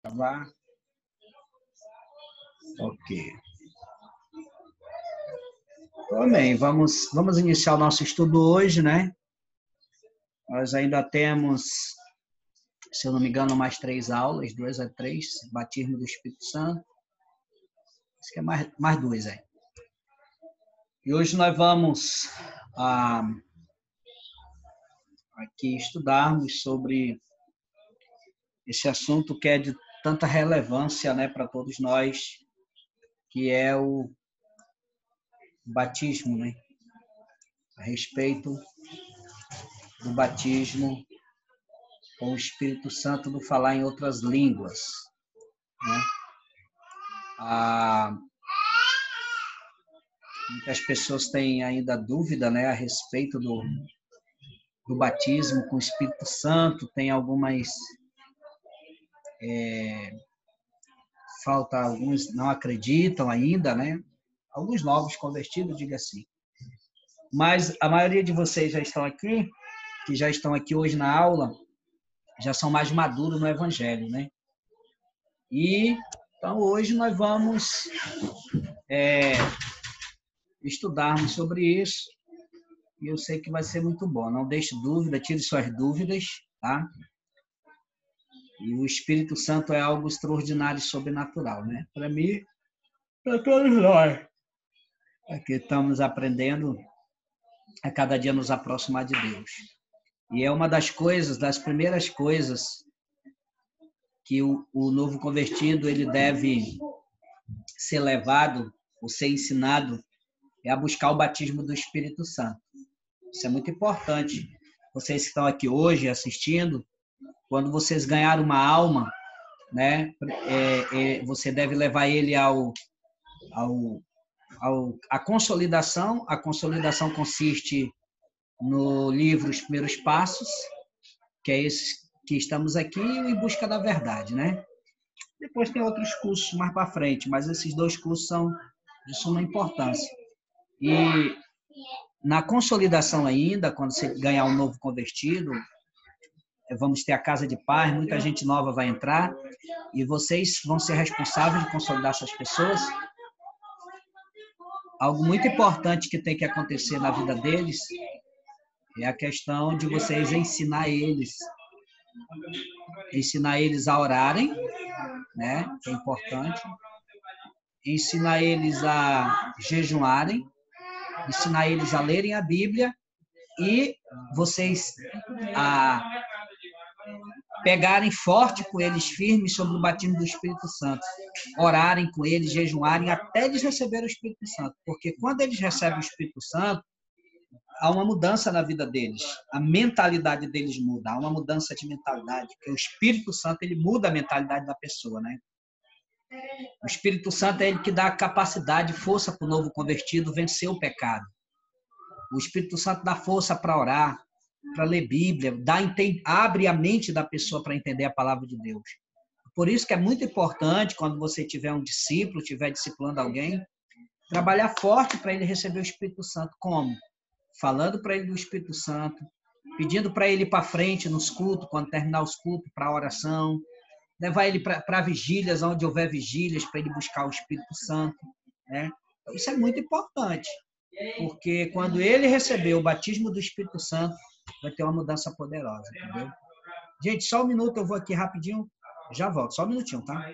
Gravar. Ok. Bem, vamos iniciar o nosso estudo hoje, né? Nós ainda temos, se eu não me engano, mais 3 aulas, 2 a 3, batismo do Espírito Santo. Acho que é mais 2 aí. E hoje nós vamos aqui estudarmos sobre esse assunto que é de tanta relevância, né, para todos nós, que é o batismo, né? A respeito do batismo com o Espírito Santo, do falar em outras línguas, né? Muitas pessoas têm ainda dúvida, né, a respeito do batismo com o Espírito Santo. Tem algumas alguns não acreditam ainda, né? Alguns novos convertidos, diga assim. Mas a maioria de vocês já estão aqui, que já estão aqui hoje na aula, já são mais maduros no Evangelho, né? E então hoje nós vamos estudarmos sobre isso. E eu sei que vai ser muito bom. Não deixe dúvida, tire suas dúvidas, tá? E o Espírito Santo é algo extraordinário e sobrenatural, né? Para mim, para todos nós. Aqui estamos aprendendo a cada dia nos aproximar de Deus. E é uma das coisas, das primeiras coisas que o novo convertido ele deve ser levado ou ser ensinado é a buscar o batismo do Espírito Santo. Isso é muito importante. Vocês que estão aqui hoje assistindo, quando vocês ganharem uma alma, né, você deve levar ele à consolidação. A consolidação consiste no livro Os Primeiros Passos, que é esse que estamos aqui, e Em Busca da Verdade, né? Depois tem outros cursos mais para frente, mas esses 2 cursos são de suma importância. E na consolidação ainda, quando você ganhar um novo convertido, vamos ter a casa de paz, muita gente nova vai entrar, e vocês vão ser responsáveis de consolidar essas pessoas. Algo muito importante que tem que acontecer na vida deles é a questão de vocês ensinar eles a orarem, né? Que é importante. Ensinar eles a jejuarem, ensinar eles a lerem a Bíblia e vocês a pegarem forte com eles, firmes sobre o batismo do Espírito Santo, orarem com eles, jejuarem até eles receberem o Espírito Santo, porque quando eles recebem o Espírito Santo, há uma mudança na vida deles, a mentalidade deles muda, há uma mudança de mentalidade, porque o Espírito Santo ele muda a mentalidade da pessoa, né? O Espírito Santo é ele que dá capacidade, força para o novo convertido vencer o pecado. O Espírito Santo dá força para orar, para ler Bíblia, abre a mente da pessoa para entender a palavra de Deus. Por isso que é muito importante, quando você tiver um discípulo, estiver discipulando alguém, trabalhar forte para ele receber o Espírito Santo. Como? Falando para ele do Espírito Santo, pedindo para ele ir para frente nos cultos, quando terminar os cultos, para a oração, levar ele para vigílias, onde houver vigílias, para ele buscar o Espírito Santo, né? Então, isso é muito importante, porque quando ele receber o batismo do Espírito Santo, vai ter uma mudança poderosa, entendeu? Gente, só um minuto, eu vou aqui rapidinho, já volto, só um minutinho, tá?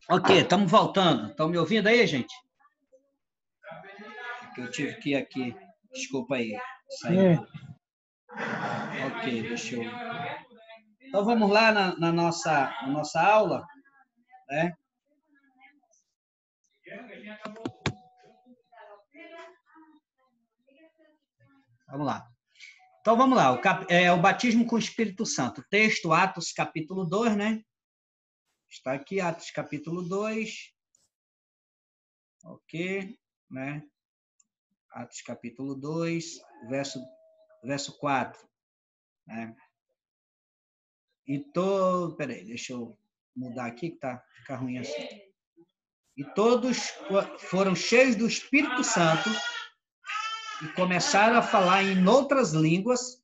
Ok, estamos voltando. Estão me ouvindo aí, gente? Eu tive que ir aqui. Desculpa aí. Sair. Ok, deixa eu... Então, vamos lá na nossa aula, né? Vamos lá. Então, vamos lá. O batismo com o Espírito Santo. Texto, Atos, capítulo 2, né? Está aqui, Atos, capítulo 2. Ok, né? Atos, capítulo 2, verso 4. Né? Peraí, deixa eu mudar aqui, que fica ruim assim. E todos foram cheios do Espírito Santo e começaram a falar em outras línguas,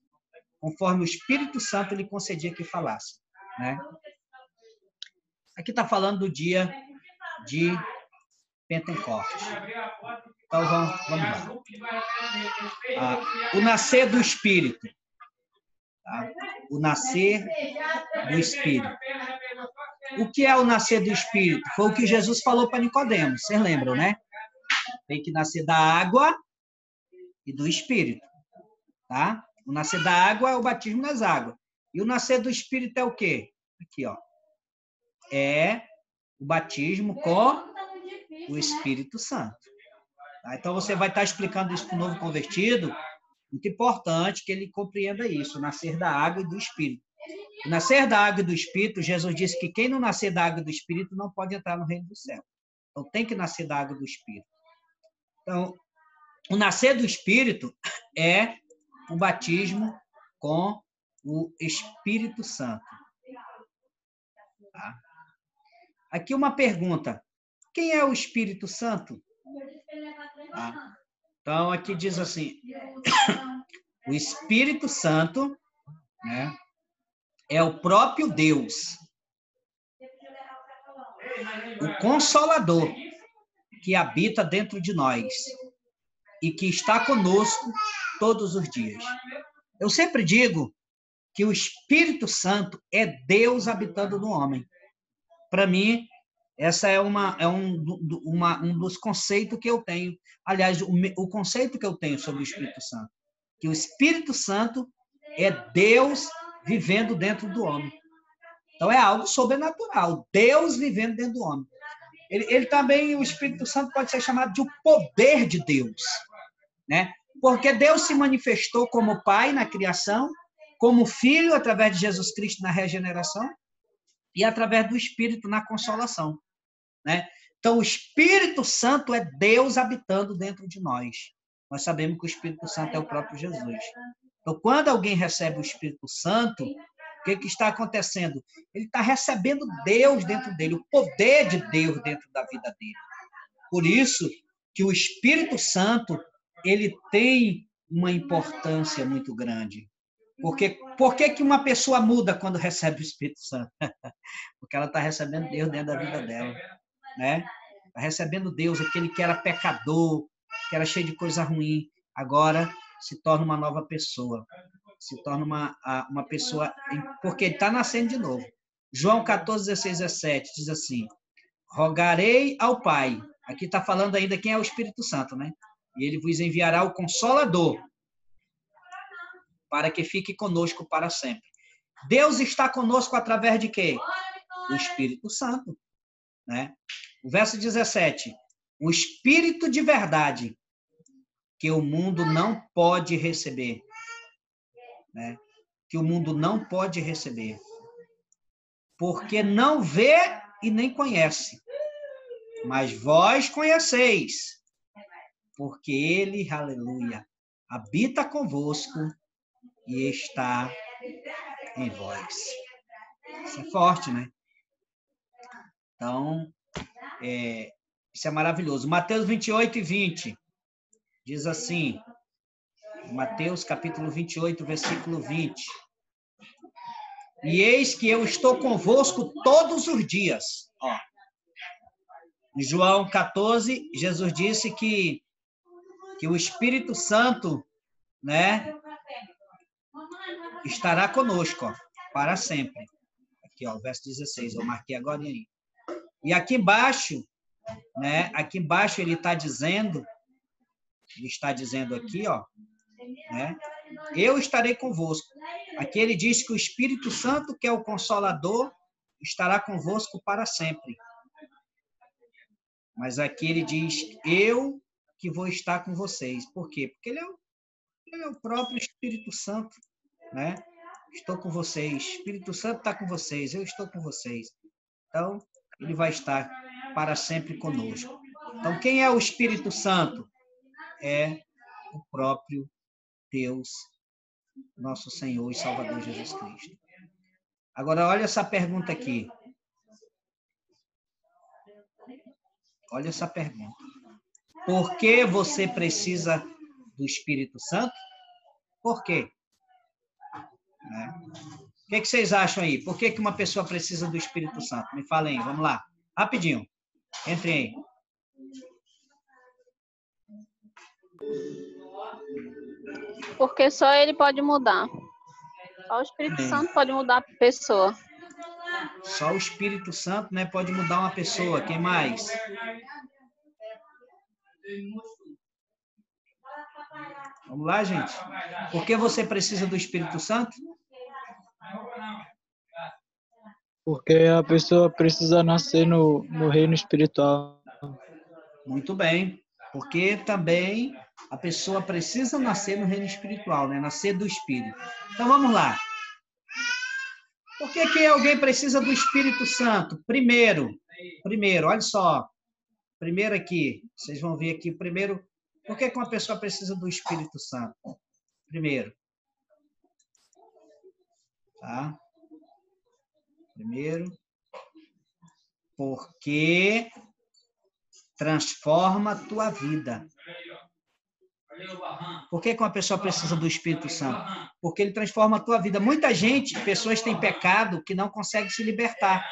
conforme o Espírito Santo lhe concedia que falasse. Né? Aqui está falando do dia de Pentecostes. Então, vamos lá. O nascer do Espírito. Tá? O nascer do Espírito. O que é o nascer do Espírito? Foi o que Jesus falou para Nicodemos. Vocês lembram, né? Tem que nascer da água e do Espírito. Tá? O nascer da água é o batismo nas águas. E o nascer do Espírito é o quê? Aqui, ó. É o batismo com o Espírito Santo. Tá? Então, você vai estar explicando isso para o novo convertido. Muito importante que ele compreenda isso, o nascer da água e do Espírito. O nascer da água e do Espírito, Jesus disse que quem não nascer da água e do Espírito não pode entrar no reino do céu. Então, tem que nascer da água e do Espírito. Então, o nascer do Espírito é o batismo com o Espírito Santo. Tá? Aqui uma pergunta. Quem é o Espírito Santo? Tá? Então, aqui diz assim, o Espírito Santo, né, é o próprio Deus, o Consolador, que habita dentro de nós e que está conosco todos os dias. Eu sempre digo que o Espírito Santo é Deus habitando no homem. Para mim, essa é um dos conceitos que eu tenho. Aliás, o conceito que eu tenho sobre o Espírito Santo. Que o Espírito Santo é Deus vivendo dentro do homem. Então, é algo sobrenatural. Deus vivendo dentro do homem. Ele também, o Espírito Santo pode ser chamado de o poder de Deus. Né? Porque Deus se manifestou como Pai na criação, como Filho através de Jesus Cristo na regeneração e através do Espírito na consolação. Né? Então, o Espírito Santo é Deus habitando dentro de nós. Nós sabemos que o Espírito Santo é o próprio Jesus. Então, quando alguém recebe o Espírito Santo, o que está acontecendo? Ele está recebendo Deus dentro dele, o poder de Deus dentro da vida dele. Por isso que o Espírito Santo ele tem uma importância muito grande. Por que uma pessoa muda quando recebe o Espírito Santo? Porque ela está recebendo Deus dentro da vida dela. Né? Está recebendo Deus, aquele que era pecador, que era cheio de coisa ruim, agora se torna uma nova pessoa. Se torna uma pessoa, porque ele está nascendo de novo. João 14, 16, 17 diz assim, rogarei ao Pai. Aqui está falando ainda quem é o Espírito Santo, né? E ele vos enviará o Consolador, para que fique conosco para sempre. Deus está conosco através de quê? Do Espírito Santo. Né? O verso 17. O Espírito de verdade, que o mundo não pode receber. Né? Que o mundo não pode receber. Porque não vê e nem conhece. Mas vós conheceis. Porque ele, aleluia, habita convosco e está em vós. Isso é forte, né? Então, isso é maravilhoso. Mateus 28 e 20 diz assim, Mateus capítulo 28, versículo 20. E eis que eu estou convosco todos os dias. Ó. Em João 14, Jesus disse que o Espírito Santo, né, estará conosco, ó, para sempre. aqui, ó, o verso 16, eu marquei agora aí. E aqui embaixo, né? Aqui embaixo ele está dizendo aqui, ó, né? Eu estarei convosco. Aqui ele diz que o Espírito Santo, que é o Consolador, estará convosco para sempre. Mas aqui ele diz, eu que vou estar com vocês. Por quê? Porque ele é o próprio Espírito Santo, né? Estou com vocês. Espírito Santo está com vocês. Eu estou com vocês. Então, ele vai estar para sempre conosco. Então, quem é o Espírito Santo? É o próprio Deus, nosso Senhor e Salvador Jesus Cristo. Agora, olha essa pergunta aqui. Olha essa pergunta. Por que você precisa do Espírito Santo? Por quê? O que vocês acham aí? Por que uma pessoa precisa do Espírito Santo? Me falem aí, vamos lá. Rapidinho. Entrem aí. Porque só ele pode mudar. Só o Espírito Santo pode mudar a pessoa. Só o Espírito Santo, né, pode mudar uma pessoa. Quem mais? Vamos lá, gente. Por que você precisa do Espírito Santo? Porque a pessoa precisa nascer no reino espiritual. Muito bem. Porque também a pessoa precisa nascer no reino espiritual, né? Nascer do Espírito. Então, vamos lá. Por que alguém precisa do Espírito Santo? Primeiro, olha só. Primeiro aqui, vocês vão ver aqui, primeiro, por que uma pessoa precisa do Espírito Santo? Primeiro. Tá? Primeiro, porque transforma a tua vida. Por que uma pessoa precisa do Espírito Santo? Porque ele transforma a tua vida. Muita gente, pessoas têm pecado que não conseguem se libertar.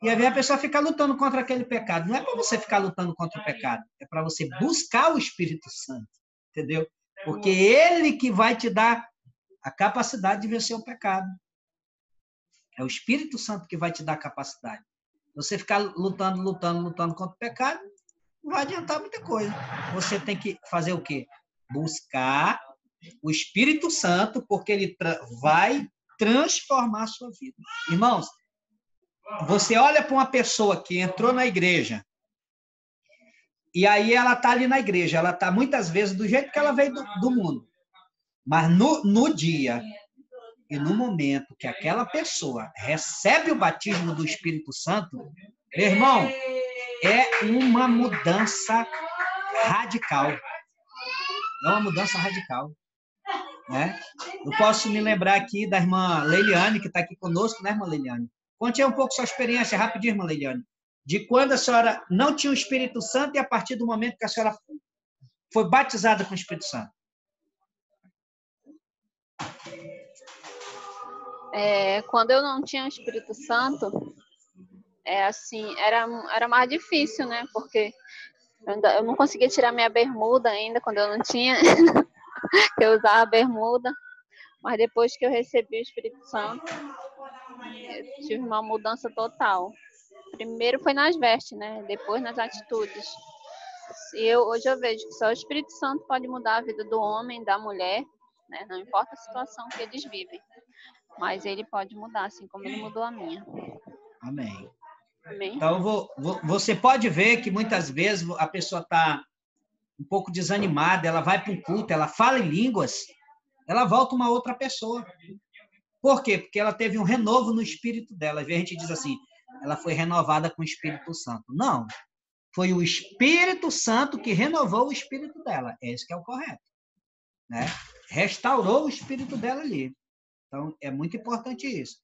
E aí a pessoa fica lutando contra aquele pecado. Não é para você ficar lutando contra o pecado, é para você buscar o Espírito Santo, entendeu? Porque ele que vai te dar a capacidade de vencer o pecado. É o Espírito Santo que vai te dar a capacidade. Você ficar lutando contra o pecado, não vai adiantar muita coisa. Você tem que fazer o quê? Buscar o Espírito Santo, porque ele vai transformar a sua vida. Irmãos, você olha para uma pessoa que entrou na igreja, e aí ela está ali na igreja, ela está muitas vezes do jeito que ela veio do mundo. Mas no dia e no momento que aquela pessoa recebe o batismo do Espírito Santo, meu irmão, é uma mudança radical. É uma mudança radical. Né? Eu posso me lembrar aqui da irmã Leiliane, que está aqui conosco, né, irmã Leiliane? Conte aí um pouco sua experiência, rapidinho, irmã Leiliane, de quando a senhora não tinha o Espírito Santo e a partir do momento que a senhora foi batizada com o Espírito Santo. Quando eu não tinha o Espírito Santo, era mais difícil, né? Porque eu não conseguia tirar minha bermuda ainda quando eu não tinha. Eu usava bermuda. Mas depois que eu recebi o Espírito Santo, eu tive uma mudança total. Primeiro foi nas vestes, né? Depois nas atitudes. E hoje eu vejo que só o Espírito Santo pode mudar a vida do homem, da mulher, né? Não importa a situação que eles vivem. Mas ele pode mudar, assim como ele mudou a minha. Amém. Amém. Então, você pode ver que muitas vezes a pessoa está um pouco desanimada, ela vai para um culto, ela fala em línguas, ela volta uma outra pessoa. Por quê? Porque ela teve um renovo no espírito dela. Às vezes a gente diz assim, ela foi renovada com o Espírito Santo. Não. Foi o Espírito Santo que renovou o espírito dela. Esse que é o correto. Né? Restaurou o espírito dela ali. Então, é muito importante isso.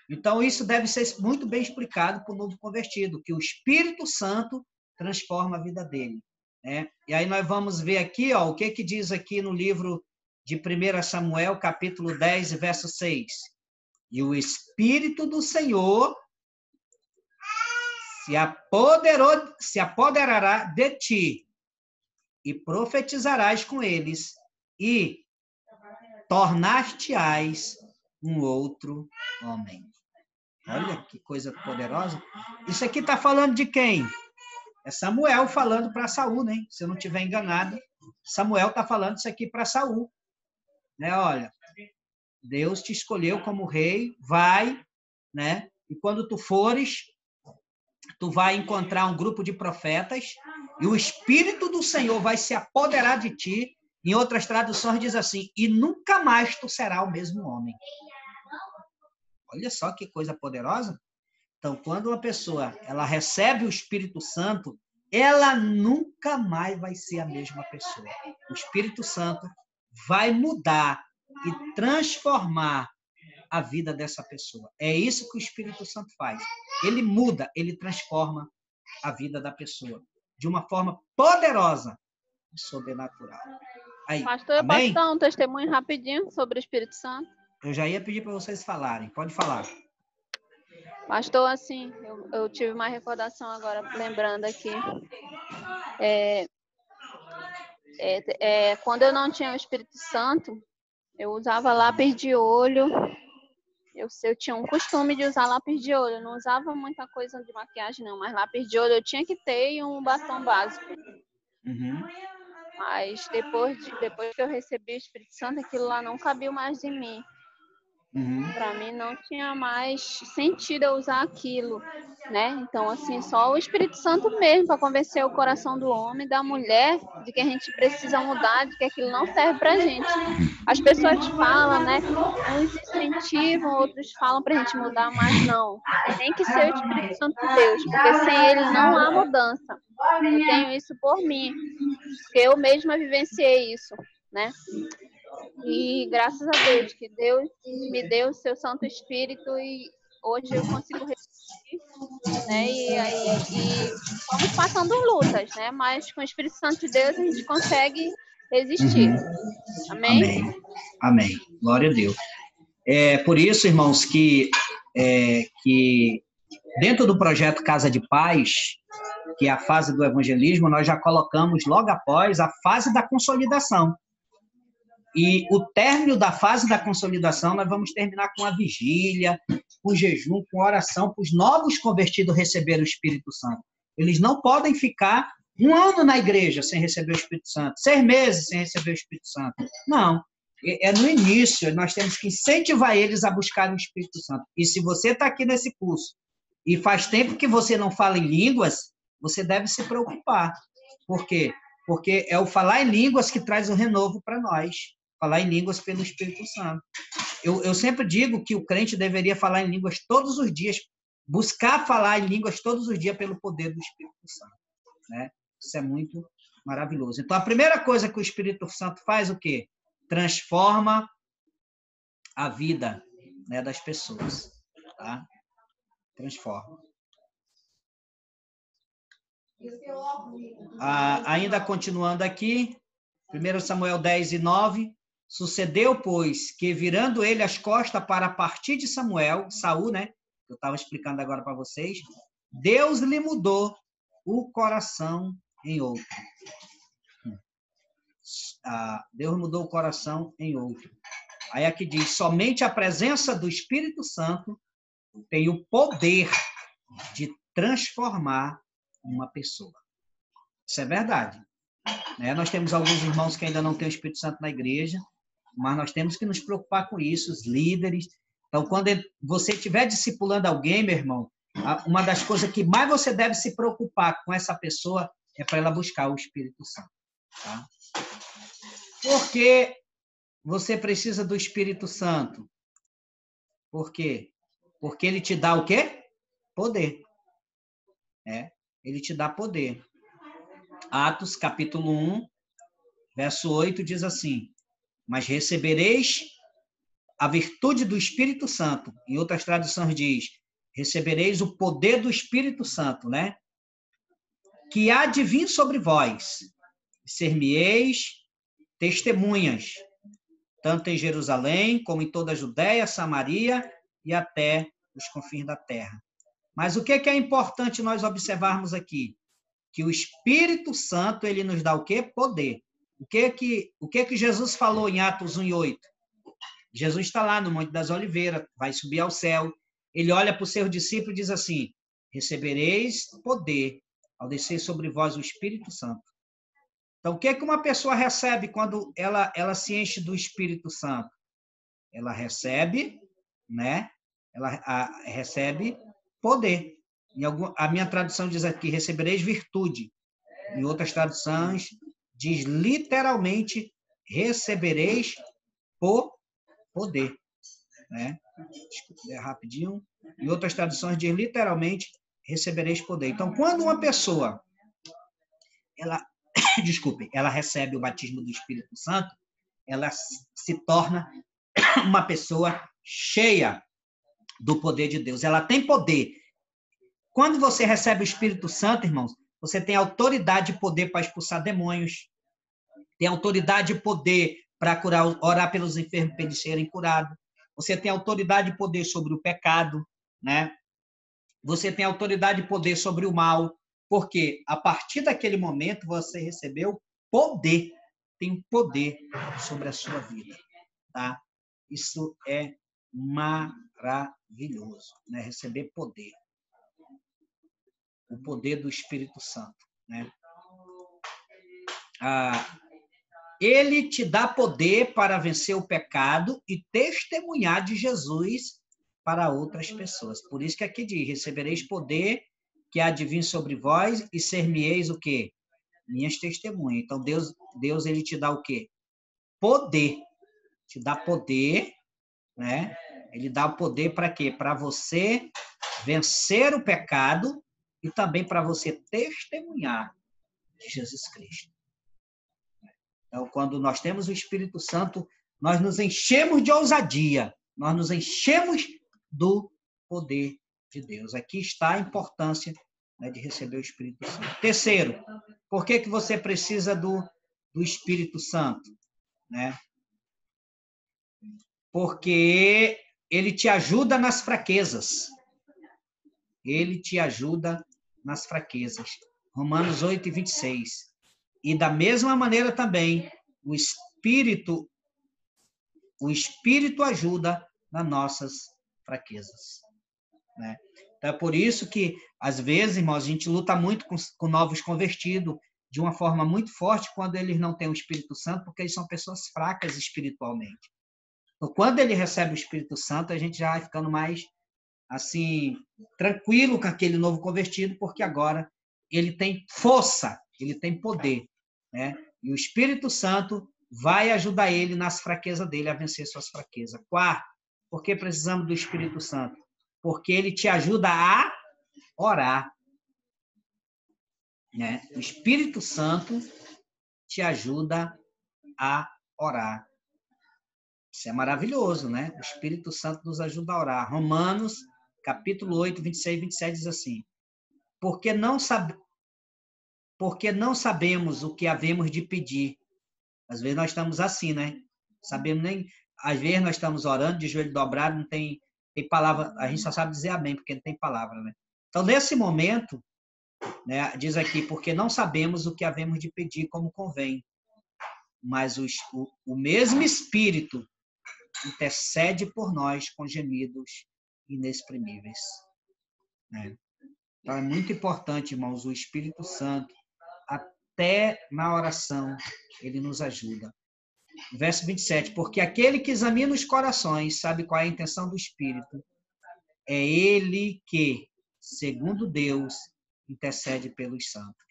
Então, isso deve ser muito bem explicado para o novo convertido, que o Espírito Santo transforma a vida dele. Né? E aí nós vamos ver aqui, ó, o que diz aqui no livro de 1 Samuel, capítulo 10, verso 6. E o Espírito do Senhor se apoderará de ti, e profetizarás com eles, e tornar-te-ás um outro homem. Olha que coisa poderosa. Isso aqui está falando de quem? É Samuel falando para Saul, né? Se eu não estiver enganado, Samuel está falando isso aqui para Saul. Né? Olha, Deus te escolheu como rei, vai, né? E quando tu fores, tu vai encontrar um grupo de profetas e o Espírito do Senhor vai se apoderar de ti. Em outras traduções diz assim, e nunca mais tu serás o mesmo homem. Olha só que coisa poderosa. Então, quando uma pessoa ela recebe o Espírito Santo, ela nunca mais vai ser a mesma pessoa. O Espírito Santo vai mudar e transformar a vida dessa pessoa. É isso que o Espírito Santo faz. Ele muda, ele transforma a vida da pessoa de uma forma poderosa e sobrenatural. Aí, Pastor, eu amém? posso dar um testemunho rapidinho sobre o Espírito Santo? Eu já ia pedir para vocês falarem. Pode falar. Pastor, assim, eu tive uma recordação agora, lembrando aqui. Quando eu não tinha o Espírito Santo, eu usava lápis de olho. Eu tinha um costume de usar lápis de olho. Eu não usava muita coisa de maquiagem, não, mas lápis de olho eu tinha que ter e um batom básico. Uhum. Mas depois que eu recebi o Espírito Santo, aquilo lá não cabia mais em mim. Uhum. Para mim não tinha mais sentido eu usar aquilo, né? Então, assim, só o Espírito Santo mesmo para convencer o coração do homem, da mulher, de que a gente precisa mudar, de que aquilo não serve pra gente. As pessoas falam, né? Uns incentivam, outros falam pra gente mudar, mas não. Tem que ser o Espírito Santo de Deus, porque sem ele não há mudança. Eu tenho isso por mim, porque eu mesma vivenciei isso, né? E graças a Deus, que Deus me deu o seu Santo Espírito e hoje eu consigo resistir, né? E vamos passando lutas, né? Mas com o Espírito Santo de Deus a gente consegue resistir. Amém? Amém. Amém. Glória a Deus. É por isso, irmãos, que dentro do projeto Casa de Paz, que é a fase do evangelismo, nós já colocamos logo após a fase da consolidação. E o término da fase da consolidação, nós vamos terminar com a vigília, com jejum, com oração, para os novos convertidos receber o Espírito Santo. Eles não podem ficar 1 ano na igreja sem receber o Espírito Santo, 6 meses sem receber o Espírito Santo. Não. É no início, nós temos que incentivar eles a buscar o Espírito Santo. E se você está aqui nesse curso e faz tempo que você não fala em línguas, você deve se preocupar. Por quê? Porque é o falar em línguas que traz o renovo para nós. Falar em línguas pelo Espírito Santo. Eu sempre digo que o crente deveria falar em línguas todos os dias, buscar falar em línguas todos os dias pelo poder do Espírito Santo. Né? Isso é muito maravilhoso. Então, a primeira coisa que o Espírito Santo faz, o quê? Transforma a vida, né, das pessoas. Tá? Transforma. Ainda continuando aqui, 1 Samuel 10:9, sucedeu, pois, que virando ele as costas para partir de Saul, né, que eu estava explicando agora para vocês, Deus lhe mudou o coração em outro. Deus mudou o coração em outro. Aí aqui diz, somente a presença do Espírito Santo tem o poder de transformar uma pessoa. Isso é verdade. Né? Nós temos alguns irmãos que ainda não têm o Espírito Santo na igreja, mas nós temos que nos preocupar com isso, os líderes. Então, quando você estiver discipulando alguém, meu irmão, uma das coisas que mais você deve se preocupar com essa pessoa é para ela buscar o Espírito Santo. Tá? Por que você precisa do Espírito Santo? Por quê? Porque ele te dá o quê? Poder. Ele te dá poder. Atos, capítulo 1, verso 8, diz assim, mas recebereis a virtude do Espírito Santo. Em outras traduções diz, recebereis o poder do Espírito Santo, né? Que há de vir sobre vós. Ser-me-eis testemunhas, tanto em Jerusalém, como em toda a Judéia, Samaria e até os confins da terra. Mas o que é importante nós observarmos aqui? Que o Espírito Santo, ele nos dá o quê? Poder. O que Jesus falou em Atos 1:8? Jesus está lá no Monte das Oliveiras, vai subir ao céu. ele olha para os seus discípulos e diz assim: recebereis poder ao descer sobre vós o Espírito Santo. Então, o que é que uma pessoa recebe quando ela se enche do Espírito Santo? Ela recebe, né? Recebe poder. A minha tradução diz aqui: recebereis virtude. Em outras traduções, diz literalmente: recebereis poder. Né? Desculpa, rapidinho. Em outras traduções, diz literalmente: recebereis poder. Então, quando uma pessoa ela recebe o batismo do Espírito Santo, ela se torna uma pessoa cheia do poder de Deus. Ela tem poder. Quando você recebe o Espírito Santo, irmãos, você tem autoridade e poder para expulsar demônios, tem autoridade e poder para orar pelos enfermos para eles serem curados. Você tem autoridade e poder sobre o pecado, né? Você tem autoridade e poder sobre o mal, porque a partir daquele momento você recebeu poder, tem poder sobre a sua vida, tá? Isso é maravilhoso, né? Receber poder. O poder do Espírito Santo, né? Ele te dá poder para vencer o pecado e testemunhar de Jesus para outras pessoas. Por isso que aqui diz: recebereis poder que há de vir sobre vós e ser-me-eis o quê? Minhas testemunhas. Então, Deus ele te dá o quê? Poder. Te dá poder, né? Ele dá o poder para quê? Para você vencer o pecado e também para você testemunhar de Jesus Cristo. Então, quando nós temos o Espírito Santo, nós nos enchemos de ousadia, nós nos enchemos do poder de Deus. Aqui está a importância, né, de receber o Espírito Santo. Terceiro, por que você precisa do Espírito Santo? Né? Porque ele te ajuda nas fraquezas. Ele te ajuda nas fraquezas. Romanos 8, 26. E da mesma maneira também, o Espírito ajuda nas nossas fraquezas. Né? Então, é por isso que, às vezes, irmãos, a gente luta muito com novos convertidos de uma forma muito forte quando eles não têm o Espírito Santo, porque eles são pessoas fracas espiritualmente. Então, quando ele recebe o Espírito Santo, a gente já vai ficando mais, assim, tranquilo com aquele novo convertido, porque agora ele tem força, ele tem poder, né? E o Espírito Santo vai ajudar ele nas fraquezas dele, a vencer suas fraquezas. Quarto, por que precisamos do Espírito Santo? Porque ele te ajuda a orar. Né? O Espírito Santo te ajuda a orar. Isso é maravilhoso, né? O Espírito Santo nos ajuda a orar. Romanos, capítulo 8, 26 e 27 diz assim: porque não sabemos o que havemos de pedir. Às vezes nós estamos assim, né? Sabemos nem... Às vezes nós estamos orando de joelho dobrado, não tem palavra, a gente só sabe dizer amém, porque não tem palavra, né? Então, nesse momento, né, diz aqui: porque não sabemos o que havemos de pedir como convém, mas o mesmo Espírito intercede por nós com gemidos inexprimíveis. Né? Então, é muito importante, irmãos, o Espírito Santo, até na oração, ele nos ajuda. Verso 27, porque aquele que examina os corações sabe qual é a intenção do Espírito. É ele que, segundo Deus, intercede pelos santos.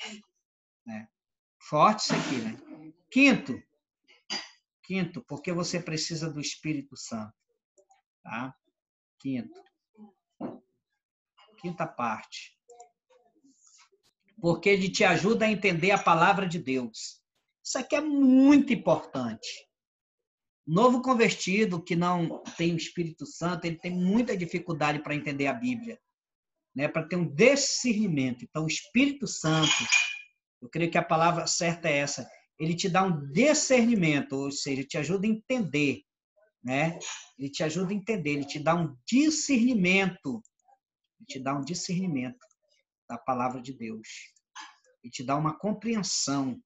Né? Forte isso aqui, né? Quinto, porque você precisa do Espírito Santo. Tá? Quinta parte. Porque ele te ajuda a entender a palavra de Deus. Isso aqui é muito importante. Novo convertido que não tem o Espírito Santo, ele tem muita dificuldade para entender a Bíblia, né? Para ter um discernimento. Então, o Espírito Santo, eu creio que a palavra certa é essa, ele te dá um discernimento, ou seja, te ajuda a entender, né? Ele te ajuda a entender, ele te dá um discernimento, da palavra de Deus. Ele te dá uma compreensão,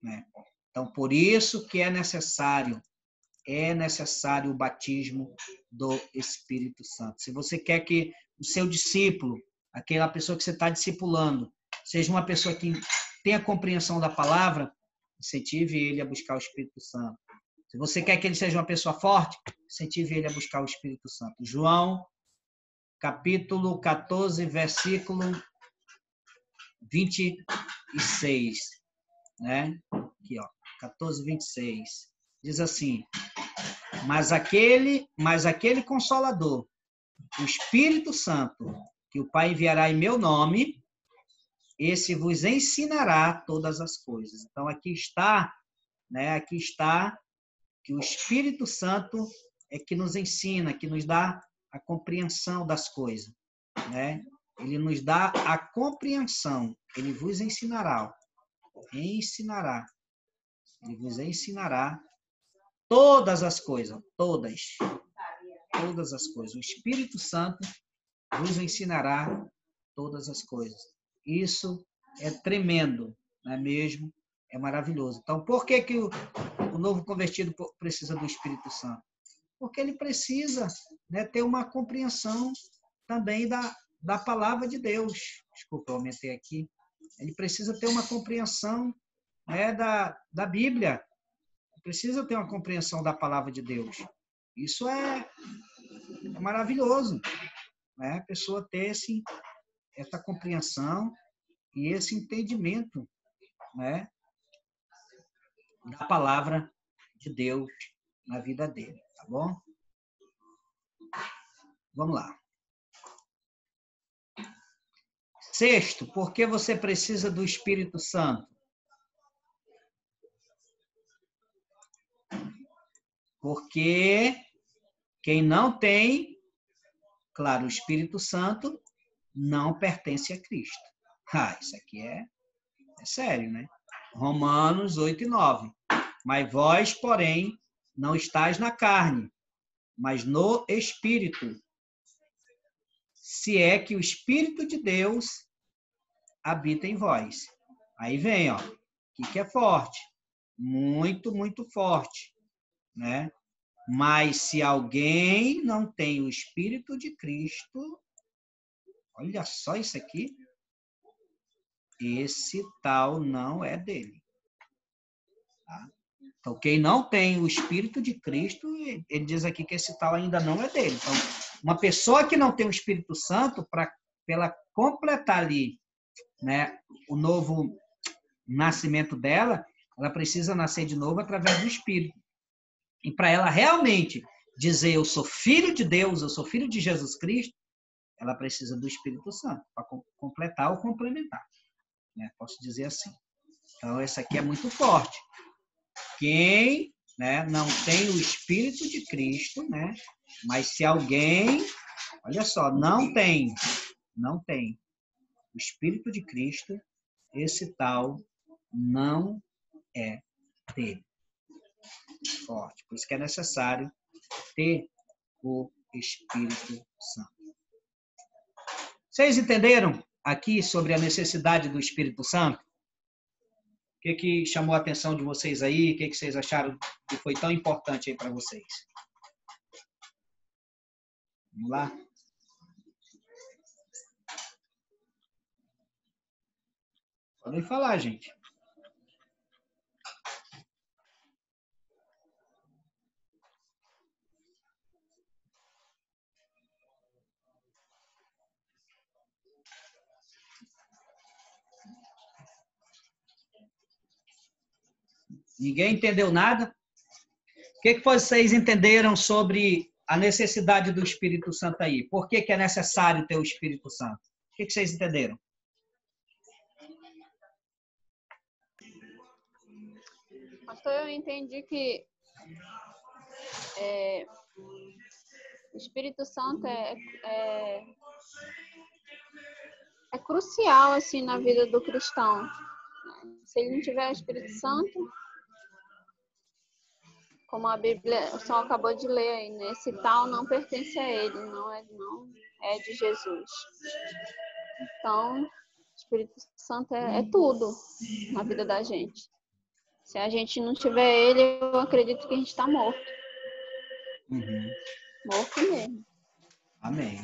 né? Então, por isso que é necessário é necessário o batismo do Espírito Santo. Se você quer que o seu discípulo, aquela pessoa que você está discipulando, seja uma pessoa que tenha compreensão da palavra, incentive ele a buscar o Espírito Santo. Se você quer que ele seja uma pessoa forte, incentive ele a buscar o Espírito Santo. João, capítulo 14, versículo 26, né? Aqui, ó, 14, 26. Diz assim: mas aquele Consolador, o Espírito Santo, que o Pai enviará em meu nome, esse vos ensinará todas as coisas. Então, aqui está, né? Aqui está que o Espírito Santo é que nos ensina, que nos dá a compreensão das coisas, né? Ele nos dá a compreensão. Ele vos ensinará. Ele vos ensinará todas as coisas, todas as coisas. O Espírito Santo vos ensinará todas as coisas. Isso é tremendo, não é mesmo? É maravilhoso. Então, por que o novo convertido precisa do Espírito Santo? Porque ele precisa, né, ter uma compreensão também da palavra de Deus. Desculpa, eu aumentei aqui. Ele precisa ter uma compreensão, né, da Bíblia. Precisa ter uma compreensão da palavra de Deus. Isso é maravilhoso, né? A pessoa ter essa compreensão e esse entendimento, né, da palavra de Deus na vida dele, tá bom? Vamos lá. Sexto, por que você precisa do Espírito Santo? Porque quem não tem, claro, o Espírito Santo não pertence a Cristo. Isso aqui é sério, né? Romanos 8 e 9. Mas vós, porém, não estáis na carne, mas no Espírito. Se é que o Espírito de Deus habita em vós. Aí vem, ó, que é forte. Muito, muito forte, né? Mas se alguém não tem o Espírito de Cristo, olha só isso aqui, esse tal não é dele. Tá? Então, quem não tem o Espírito de Cristo, ele diz aqui que esse tal ainda não é dele. Então, uma pessoa que não tem o Espírito Santo, para ela completar ali, né, o novo nascimento dela, ela precisa nascer de novo através do Espírito. E para ela realmente dizer eu sou filho de Deus, eu sou filho de Jesus Cristo, ela precisa do Espírito Santo para completar ou complementar, né? Posso dizer assim. Então, esse aqui é muito forte. Quem, né, não tem o Espírito de Cristo, né? Mas se alguém, olha só, não tem o Espírito de Cristo, esse tal não é dele. Forte. Por isso que é necessário ter o Espírito Santo. Vocês entenderam aqui sobre a necessidade do Espírito Santo? O que chamou a atenção de vocês aí? O que vocês acharam que foi tão importante aí para vocês? Vamos lá? Podem falar, gente. Ninguém entendeu nada? O que vocês entenderam sobre a necessidade do Espírito Santo aí? Por que é necessário ter o Espírito Santo? O que vocês entenderam? Pastor, eu entendi que o Espírito Santo é crucial assim na vida do cristão. Se ele não tiver o Espírito Santo, como a Bíblia, o senhor acabou de ler aí, né? Esse tal não pertence a ele, não é de Jesus. Então, o Espírito Santo é tudo na vida da gente. Se a gente não tiver ele, eu acredito que a gente está morto. Uhum. Morto mesmo. Amém.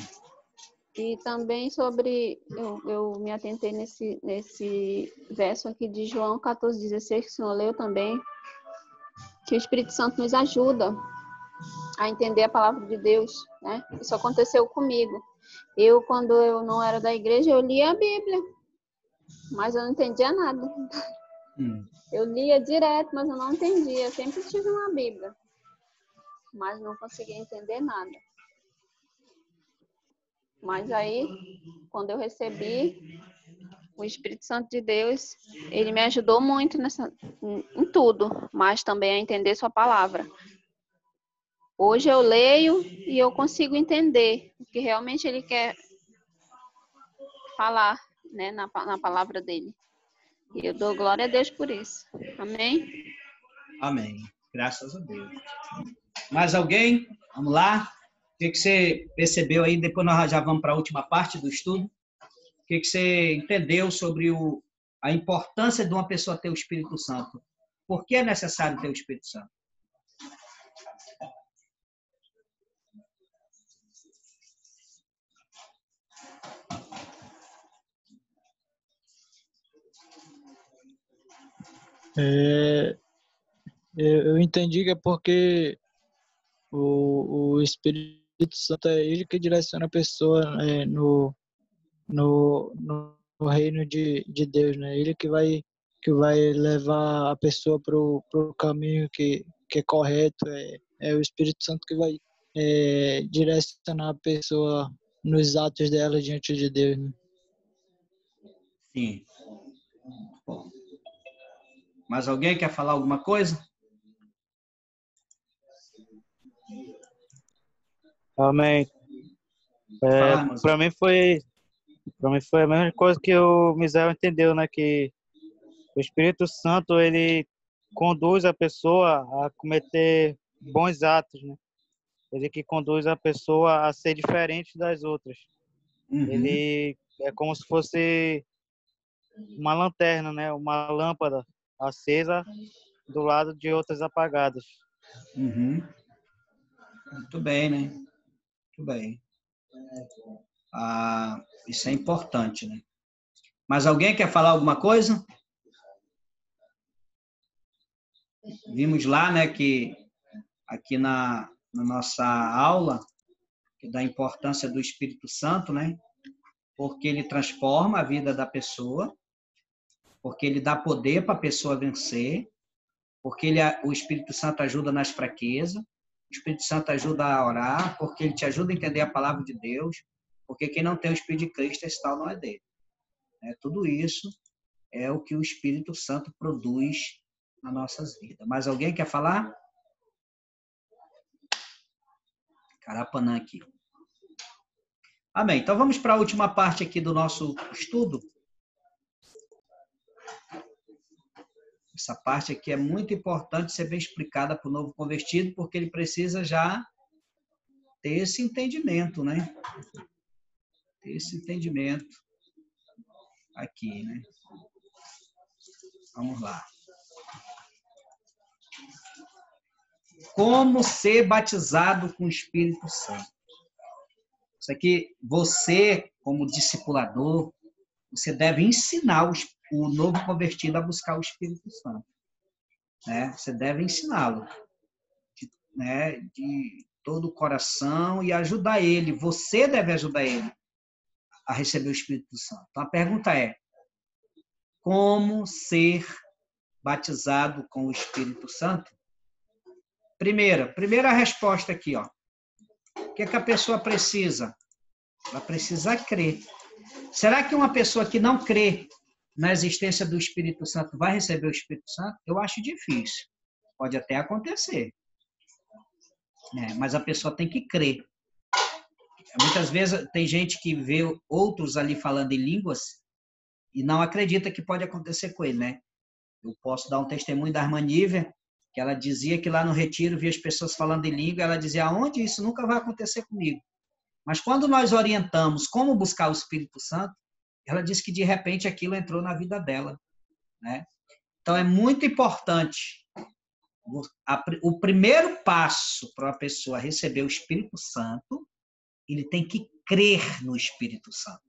E também sobre, eu me atentei nesse verso aqui de João 14,16, que o senhor leu também, que o Espírito Santo nos ajuda a entender a palavra de Deus, né? Isso aconteceu comigo. Quando eu não era da igreja, eu lia a Bíblia, mas eu não entendia nada. Eu lia direto, mas eu não entendia. Eu sempre tive uma Bíblia, mas não conseguia entender nada. Mas aí, quando eu recebi o Espírito Santo de Deus, ele me ajudou muito em tudo, mas também a entender sua palavra. Hoje eu leio e eu consigo entender o que realmente ele quer falar, né, na palavra dele. E eu dou glória a Deus por isso. Amém? Amém. Graças a Deus. Mais alguém? Vamos lá? O que você percebeu aí? Depois nós já vamos para a última parte do estudo. O que você entendeu sobre a importância de uma pessoa ter o Espírito Santo? Por que é necessário ter o Espírito Santo? Eu entendi que é porque o Espírito Santo é ele que direciona a pessoa no reino de Deus, né? Ele que vai levar a pessoa para o caminho que é correto. É o Espírito Santo que vai direcionar a pessoa nos atos dela diante de Deus, né? Sim. Bom. Mais alguém quer falar alguma coisa? Amém. Para mim foi a mesma coisa que o Misael entendeu, né? Que o Espírito Santo, ele conduz a pessoa a cometer bons atos, né? Ele que conduz a pessoa a ser diferente das outras. Uhum. Ele é como se fosse uma lanterna, né? Uma lâmpada acesa do lado de outras apagadas. Uhum. Muito bem, né? Muito bem. Isso é importante, né? Mas alguém quer falar alguma coisa? Vimos lá, né, que aqui na nossa aula, da importância do Espírito Santo, né? Porque ele transforma a vida da pessoa, porque ele dá poder para a pessoa vencer, porque o Espírito Santo ajuda nas fraquezas, o Espírito Santo ajuda a orar, porque ele te ajuda a entender a palavra de Deus, porque quem não tem o Espírito de Cristo, esse tal não é dele. Tudo isso é o que o Espírito Santo produz nas nossas vidas. Mais alguém quer falar? Carapanã aqui. Amém. Então vamos para a última parte aqui do nosso estudo. Essa parte aqui é muito importante ser bem explicada para o novo convertido, porque ele precisa já ter esse entendimento, né? Ter esse entendimento aqui, né? Vamos lá. Como ser batizado com o Espírito Santo? Isso aqui, você, como discipulador, você deve ensinar o novo convertido a buscar o Espírito Santo. Né? Você deve ensiná-lo, né? De todo o coração e ajudar ele. Você deve ajudar ele a receber o Espírito Santo. Então, a pergunta é, como ser batizado com o Espírito Santo? Primeira resposta aqui, ó. O que a pessoa precisa? Ela precisa crer. Será que uma pessoa que não crê na existência do Espírito Santo vai receber o Espírito Santo? Eu acho difícil. Pode até acontecer. Mas a pessoa tem que crer. Muitas vezes tem gente que vê outros ali falando em línguas e não acredita que pode acontecer com ele, né? Eu posso dar um testemunho da irmã Nívia, que ela dizia que lá no retiro via as pessoas falando em língua, ela dizia, aonde isso nunca vai acontecer comigo. Mas quando nós orientamos como buscar o Espírito Santo, ela disse que de repente aquilo entrou na vida dela, né? Então é muito importante O primeiro passo para uma pessoa receber o Espírito Santo, ele tem que crer no Espírito Santo.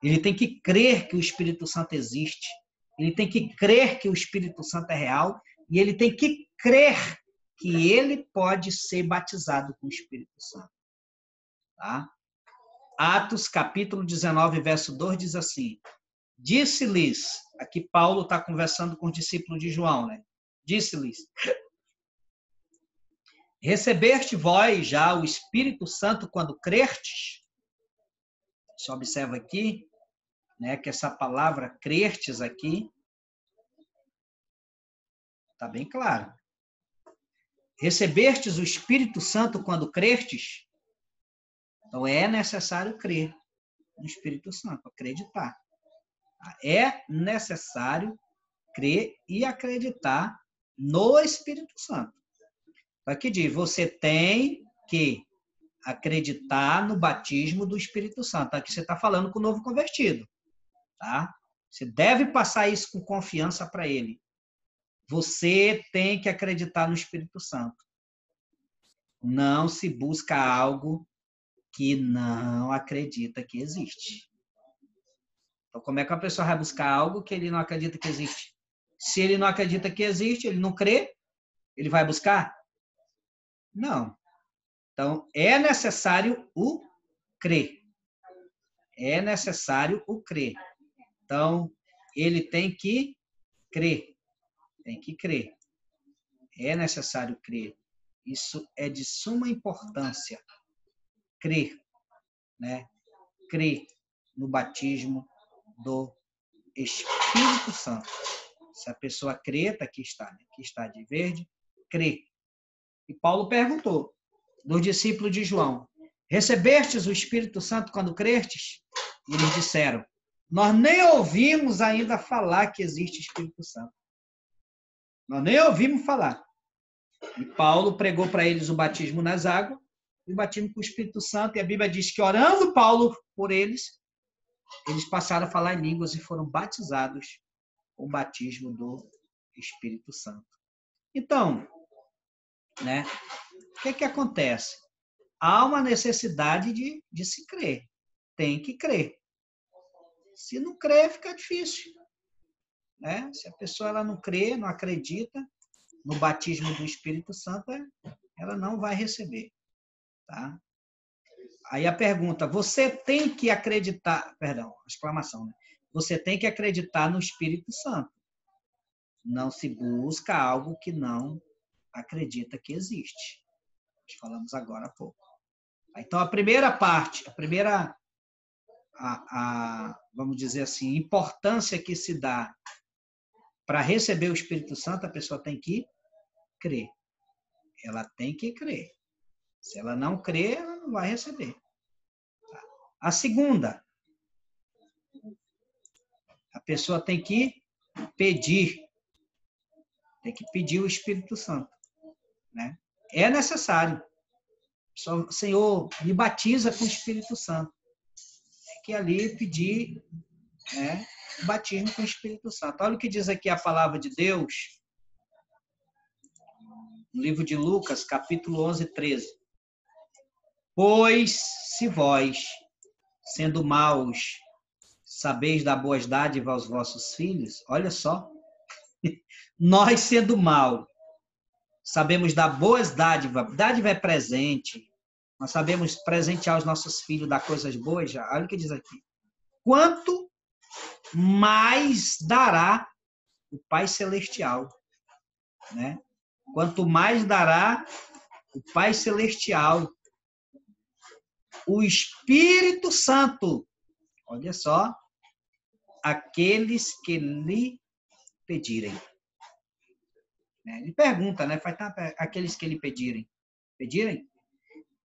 Ele tem que crer que o Espírito Santo existe. Ele tem que crer que o Espírito Santo é real. E ele tem que crer que ele pode ser batizado com o Espírito Santo. Tá? Atos, capítulo 19, verso 2, diz assim: disse-lhes, aqui Paulo está conversando com os discípulos de João, né? Disse-lhes: recebeste vós já o Espírito Santo quando crertes? Você observa aqui, né, que essa palavra crertes aqui está bem claro. Recebestes o Espírito Santo quando crertes? Então é necessário crer no Espírito Santo, acreditar. É necessário crer e acreditar no Espírito Santo. Aqui diz, você tem que acreditar no batismo do Espírito Santo. Aqui você está falando com o novo convertido. Tá? Você deve passar isso com confiança para ele. Você tem que acreditar no Espírito Santo. Não se busca algo que não acredita que existe. Então, como é que a pessoa vai buscar algo que ele não acredita que existe? Se ele não acredita que existe, ele não crê, ele vai buscar? Não. Então, é necessário o crer. É necessário o crer. Então, ele tem que crer. Tem que crer. É necessário crer. Isso é de suma importância. Crer, né? Crer no batismo do Espírito Santo. Se a pessoa crê, aqui está, né? Aqui está de verde, crê. E Paulo perguntou dos discípulos de João: recebestes o Espírito Santo quando crestes? E eles disseram: nós nem ouvimos ainda falar que existe Espírito Santo. Nós nem ouvimos falar. E Paulo pregou para eles o batismo nas águas e o batismo com o Espírito Santo. E a Bíblia diz que, orando Paulo por eles, eles passaram a falar em línguas e foram batizados com o batismo do Espírito Santo. Então, né, o que acontece? Há uma necessidade de se crer. Tem que crer. Se não crer, fica difícil. Né? Se a pessoa ela não crê, não acredita no batismo do Espírito Santo, ela não vai receber. Tá? Aí a pergunta, você tem que acreditar, perdão, exclamação, né? Você tem que acreditar no Espírito Santo. Não se busca algo que não acredita que existe. Nós falamos agora há pouco. Então, a primeira parte, vamos dizer assim, importância que se dá para receber o Espírito Santo, a pessoa tem que crer. Ela tem que crer. Se ela não crer, ela não vai receber. A segunda, a pessoa tem que pedir. Tem que pedir o Espírito Santo. Né? É necessário. Senhor, me batiza com o Espírito Santo. Tem que ali pedir, né, o batismo com o Espírito Santo. Olha o que diz aqui a palavra de Deus, no livro de Lucas, capítulo 11, 13. Pois se vós, sendo maus, sabeis dar boas dádivas aos vossos filhos, olha só, nós sendo maus, sabemos dar boas dádivas, dádiva é presente, nós sabemos presentear os nossos filhos, dar coisas boas, já. Olha o que diz aqui. Quanto mais dará o Pai Celestial, né? Quanto mais dará o Pai Celestial, o Espírito Santo, olha só, aqueles que lhe pedirem. Ele pergunta, né? Aqueles que lhe pedirem. Pedirem?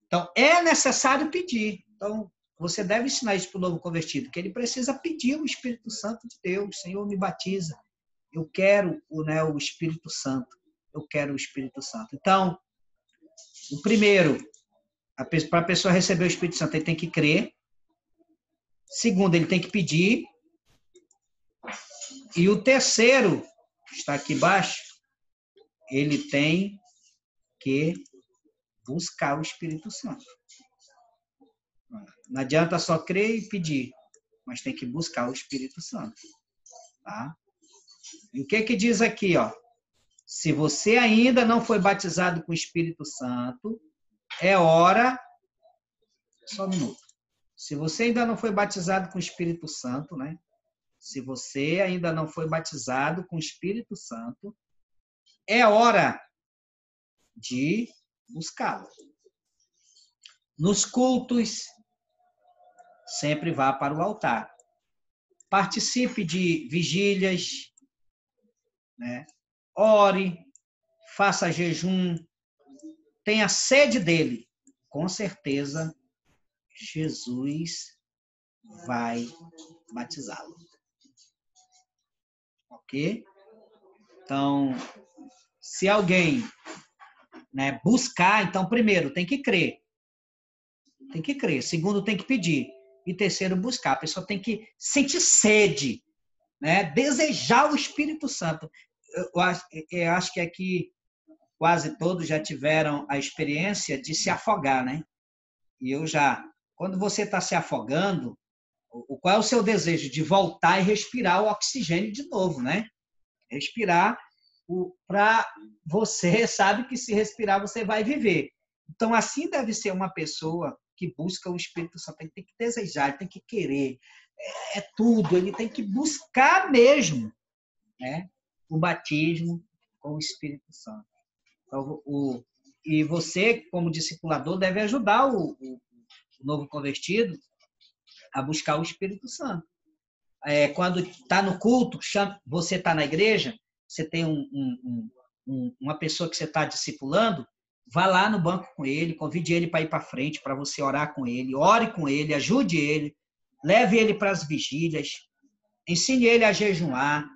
Então, é necessário pedir. Então, você deve ensinar isso para o novo convertido, que ele precisa pedir o Espírito Santo de Deus. Senhor, me batiza. Eu quero, né, o Espírito Santo. Eu quero o Espírito Santo. Então, o primeiro, para a pessoa receber o Espírito Santo, ele tem que crer. Segundo, ele tem que pedir. E o terceiro, que está aqui embaixo, ele tem que buscar o Espírito Santo. Não adianta só crer e pedir, mas tem que buscar o Espírito Santo. Tá? E o que diz aqui, ó? Se você ainda não foi batizado com o Espírito Santo, é hora... Só um minuto. Se você ainda não foi batizado com o Espírito Santo, né? Se você ainda não foi batizado com o Espírito Santo, é hora de buscá-lo. Nos cultos, sempre vá para o altar. Participe de vigílias, né? Ore, faça jejum, tenha sede dele. Com certeza, Jesus vai batizá-lo. Ok? Então, se alguém, né, buscar, então, primeiro, tem que crer. Tem que crer. Segundo, tem que pedir. E terceiro, buscar. A pessoa tem que sentir sede, né? Desejar o Espírito Santo. Eu acho que aqui quase todos já tiveram a experiência de se afogar, né? E eu já. Quando você está se afogando, qual é o seu desejo? De voltar e respirar o oxigênio de novo, né? Respirar para você, sabe que se respirar você vai viver. Então, assim deve ser uma pessoa que busca o Espírito Santo. Ele tem que desejar, ele tem que querer. É tudo, ele tem que buscar mesmo, né? O batismo com o Espírito Santo. Então, e você, como discipulador, deve ajudar o novo convertido a buscar o Espírito Santo. Quando está no culto, você está na igreja, você tem uma pessoa que você está discipulando, vá lá no banco com ele, convide ele para ir para frente, para você orar com ele, ore com ele, ajude ele, leve ele para as vigílias, ensine ele a jejuar,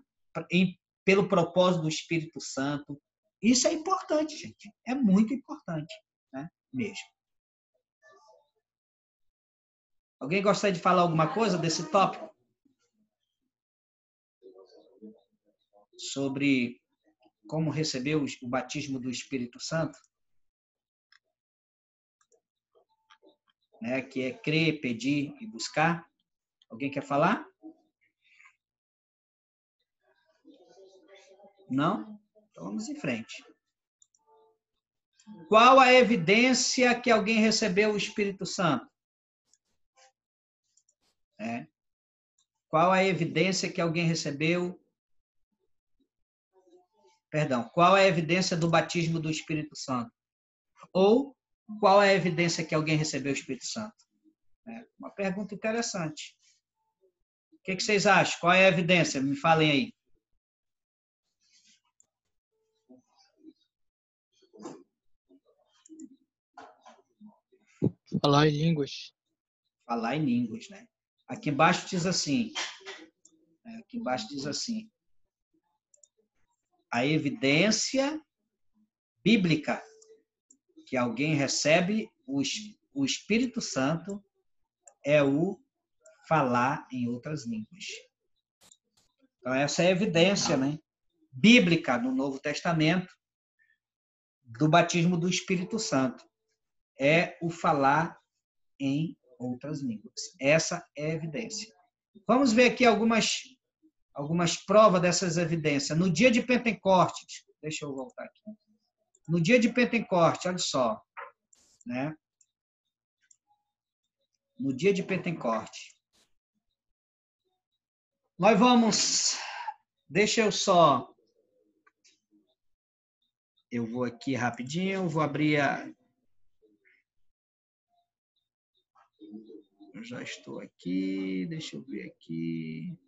pelo propósito do Espírito Santo. Isso é importante, gente. É muito importante, né? Mesmo. Alguém gostaria de falar alguma coisa desse tópico? Sobre como receber o batismo do Espírito Santo? Né? Que é crer, pedir e buscar. Alguém quer falar? Não? Então vamos em frente. Qual a evidência que alguém recebeu o Espírito Santo? Qual a evidência que alguém recebeu? Perdão, qual é a evidência do batismo do Espírito Santo? Ou qual é a evidência que alguém recebeu o Espírito Santo? Uma pergunta interessante. O que vocês acham? Qual é a evidência? Me falem aí. Falar em línguas. Falar em línguas, né? Aqui embaixo diz assim. Aqui embaixo diz assim. A evidência bíblica que alguém recebe o Espírito Santo é o falar em outras línguas. Então, essa é a evidência, né, bíblica no Novo Testamento do batismo do Espírito Santo. É o falar em outras línguas. Essa é a evidência. Vamos ver aqui algumas provas dessas evidências. No dia de Pentecostes, deixa eu voltar aqui. No dia de Pentecostes, olha só, né? No dia de Pentecostes. Nós vamos... Deixa eu só... Eu vou aqui rapidinho, vou abrir a... Eu já estou aqui, deixa eu ver aqui.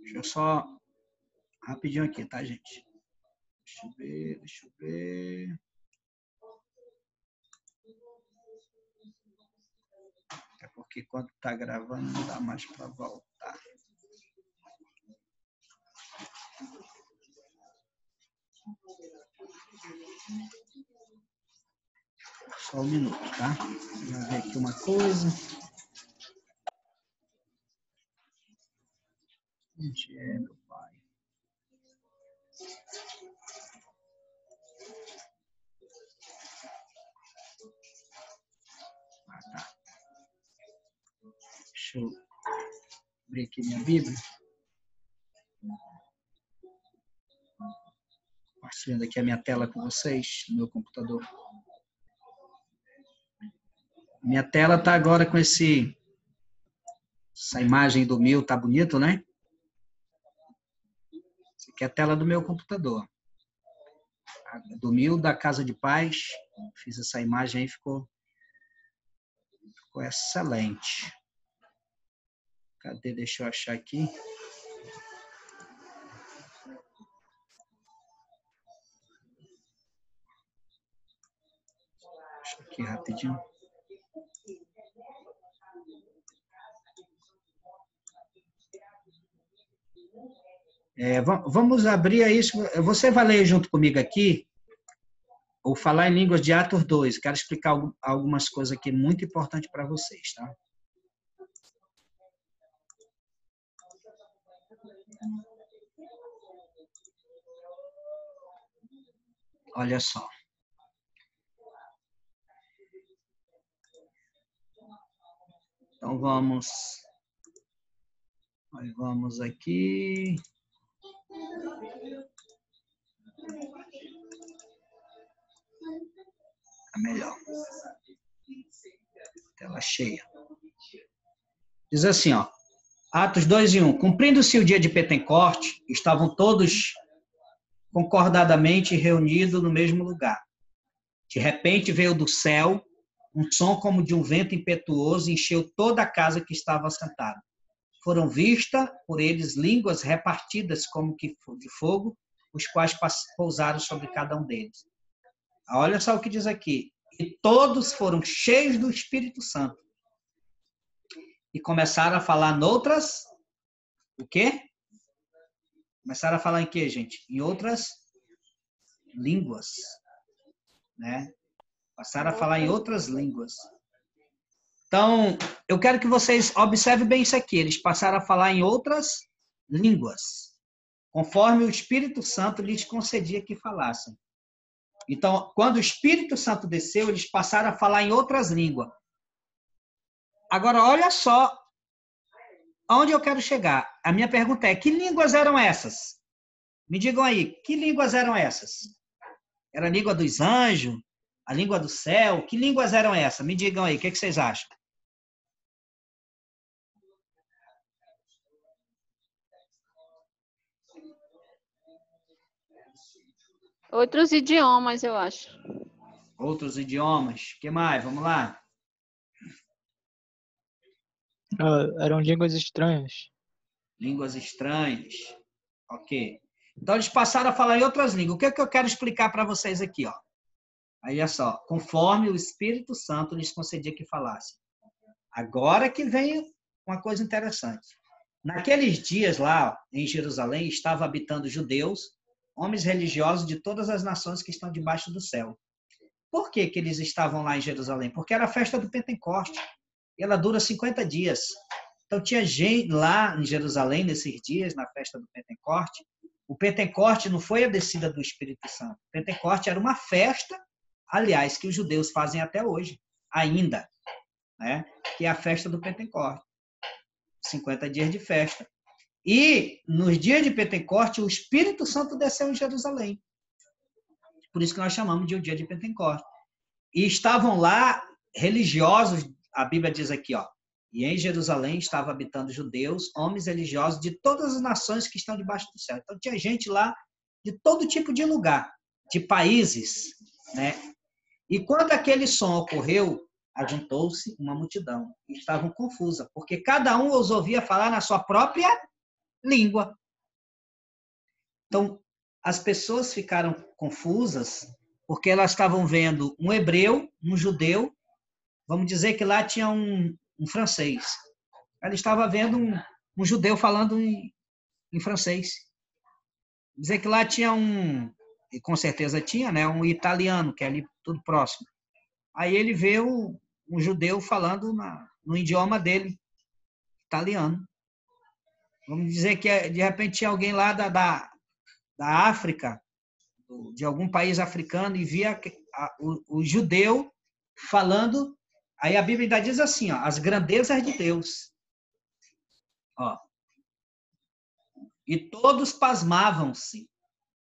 Deixa eu só... Rapidinho aqui, tá, gente? Deixa eu ver. É porque quando tá gravando não dá mais para voltar. Só um minuto, tá? Vou ver aqui uma coisa. Onde é, meu pai? Ah, tá. Deixa eu abrir aqui minha Bíblia. Compartilhando aqui a minha tela com vocês, no meu computador. Minha tela está agora com essa imagem do meu, tá bonito, né? Essa aqui é a tela do meu computador. Do meu, da Casa de Paz. Fiz essa imagem aí, ficou excelente. Cadê? Deixa eu achar aqui. Deixa eu aqui rapidinho. Vamos abrir aí. Você vai ler junto comigo aqui, ou falar em línguas de Atos 2. Quero explicar algumas coisas aqui muito importantes para vocês, tá? Olha só. Então vamos aqui. É melhor. Tela cheia. Diz assim, ó. Atos 2:1. Cumprindo-se o dia de Pentecoste, estavam todos concordadamente reunidos no mesmo lugar. De repente veio do céu um som como de um vento impetuoso e encheu toda a casa que estava assentada. Foram vistas por eles línguas repartidas como que de fogo, os quais pousaram sobre cada um deles. Olha só o que diz aqui. E todos foram cheios do Espírito Santo. E começaram a falar noutras... O quê? Começaram a falar em quê, gente? Em outras línguas. Né? Passaram a falar em outras línguas. Então, eu quero que vocês observem bem isso aqui. Eles passaram a falar em outras línguas, conforme o Espírito Santo lhes concedia que falassem. Então, quando o Espírito Santo desceu, eles passaram a falar em outras línguas. Agora, olha só aonde eu quero chegar. A minha pergunta é, que línguas eram essas? Me digam aí, que línguas eram essas? Era a língua dos anjos? A língua do céu? Que línguas eram essas? Me digam aí, o que vocês acham? Outros idiomas, eu acho. Outros idiomas. O que mais? Vamos lá. Eram línguas estranhas. Línguas estranhas. Ok. Então, eles passaram a falar em outras línguas. O que é que eu quero explicar para vocês aqui, ó? Aí, olha só. Conforme o Espírito Santo lhes concedia que falassem. Agora que vem uma coisa interessante. Naqueles dias lá, em Jerusalém, estavam habitando judeus, homens religiosos de todas as nações que estão debaixo do céu. Por que que eles estavam lá em Jerusalém? Porque era a festa do Pentecoste. E ela dura 50 dias. Então, tinha gente lá em Jerusalém, nesses dias, na festa do Pentecoste. O Pentecoste não foi a descida do Espírito Santo. O Pentecoste era uma festa, aliás, que os judeus fazem até hoje, ainda, né? Que é a festa do Pentecoste. 50 dias de festa. E, nos dias de Pentecoste, o Espírito Santo desceu em Jerusalém. Por isso que nós chamamos de o dia de Pentecoste. E estavam lá religiosos, a Bíblia diz aqui, ó, e em Jerusalém estavam habitando judeus, homens religiosos de todas as nações que estão debaixo do céu. Então, tinha gente lá de todo tipo de lugar, de países, né? E quando aquele som ocorreu, ajuntou-se uma multidão. E estavam confusa, porque cada um os ouvia falar na sua própria língua. Então, as pessoas ficaram confusas, porque elas estavam vendo um hebreu, um judeu, vamos dizer que lá tinha um francês. Ela estava vendo um judeu falando em francês. Dizer que lá tinha e com certeza tinha, né, um italiano, que é ali tudo próximo. Aí ele vê um judeu falando no idioma dele, italiano. Vamos dizer que, de repente, tinha alguém lá da África, de algum país africano, e via o judeu falando. Aí a Bíblia ainda diz assim, ó, as grandezas de Deus. Ó. E todos pasmavam-se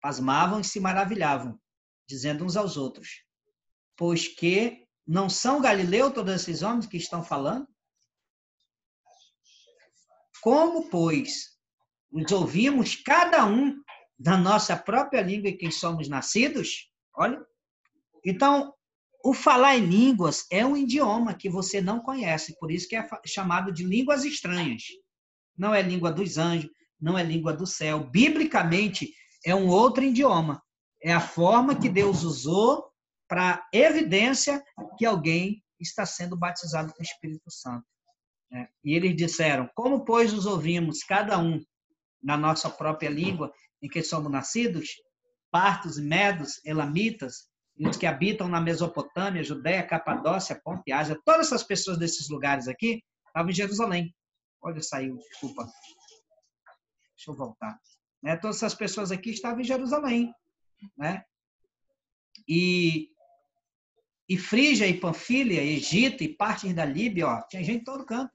e se maravilhavam, dizendo uns aos outros, pois que não são Galileu todos esses homens que estão falando? Como, pois, os ouvimos cada um da nossa própria língua em quem somos nascidos? Olha, então, o falar em línguas é um idioma que você não conhece, por isso que é chamado de línguas estranhas. Não é língua dos anjos, não é língua do céu. Biblicamente, é um outro idioma. É a forma que Deus usou para evidência que alguém está sendo batizado com o Espírito Santo. E eles disseram, como, pois, os ouvimos, cada um na nossa própria língua, em que somos nascidos, partos, medos, elamitas, e os que habitam na Mesopotâmia, Judéia, Capadócia, Ponto e Ásia, todas essas pessoas desses lugares aqui estavam em Jerusalém. Olha, saiu, desculpa. Deixa eu voltar. Todas essas pessoas aqui estavam em Jerusalém. E Frígia e Panfília, Egito e partes da Líbia, ó, tinha gente em todo canto,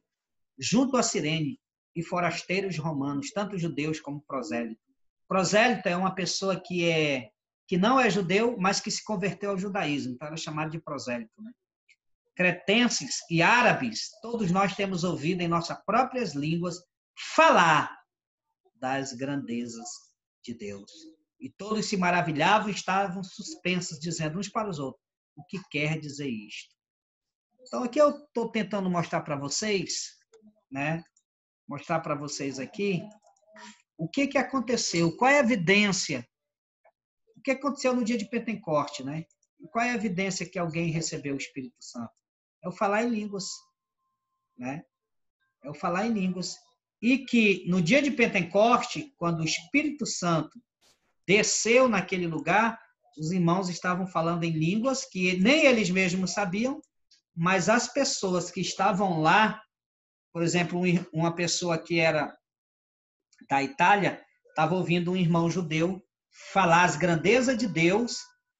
junto a Cirene, e forasteiros romanos, tanto judeus como prosélito. Prosélito é uma pessoa que não é judeu, mas que se converteu ao judaísmo, então era chamado de prosélito. Cretenses e árabes, todos nós temos ouvido em nossas próprias línguas falar das grandezas de Deus. E todos se maravilhavam e estavam suspensos, dizendo uns para os outros, o que quer dizer isto? Então, aqui eu estou tentando mostrar para vocês, mostrar para vocês aqui o que aconteceu, qual é a evidência, o que aconteceu no dia de Pentecoste, qual é a evidência que alguém recebeu o Espírito Santo? É o falar em línguas, É o falar em línguas. E que no dia de Pentecoste, quando o Espírito Santo desceu naquele lugar, os irmãos estavam falando em línguas que nem eles mesmos sabiam, mas as pessoas que estavam lá, por exemplo, uma pessoa que era da Itália, estava ouvindo um irmão judeu falar as grandezas de Deus